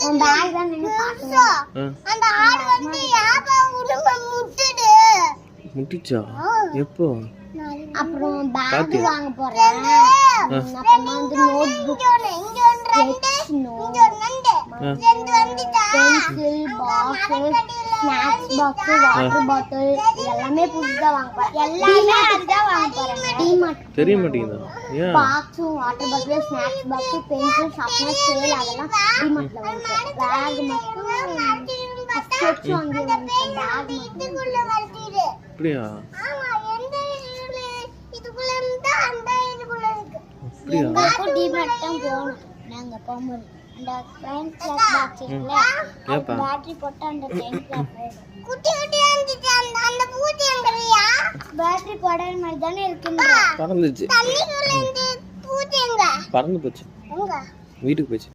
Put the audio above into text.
உன் பேக் தான் நின்னு பாத்து அந்த ஆடு வந்து யாபா உடும்ப முட்டுது முட்டிச்சா எப்போ அப்புறம் பேக் வாங்க போறேன் அப்புறமா வந்து நோட்புக் இங்க ரெண்டு வந்துடா pencil box snacks box water bottle எல்லாமே புதுசா வாங்க போறேன் எல்லாமே அதுதான் வாங்க போறேன் டிமார்ட் தெரிய மாட்டேங்குதா ஏன் பாக்ஸ் வாட்டர் பாட்டில் snacks box pencil sharpener scale அதெல்லாம் டிமார்ட்ல வாங்குறேன் பேக் மட்டும் ஸ்கெட்ச் வாங்கி பேக் இதுக்குள்ள வச்சிரு அப்படியா ஆமா எந்த இதுக்குள்ள இருந்தா அந்த இதுக்குள்ள இருக்கு அப்படியா எங்களுக்கு டிமார்ட் தான் போணும் நாங்க போம்போது அந்த டைம் கிளாஸ் பாக்ஸ் இருக்குல ஏப்பா பேட்டரி போட்டு அந்த டைம் கிளாஸ் குட்டி குட்டி வந்துச்சு அந்த பூச்சி எங்கறியா பேட்டரி போடுற மாதிரி தானே இருக்குங்க பறந்துச்சு தண்ணிக்குள்ள இருந்து பூச்சி எங்க பறந்து போச்சு எங்க வீட்டுக்கு போச்சு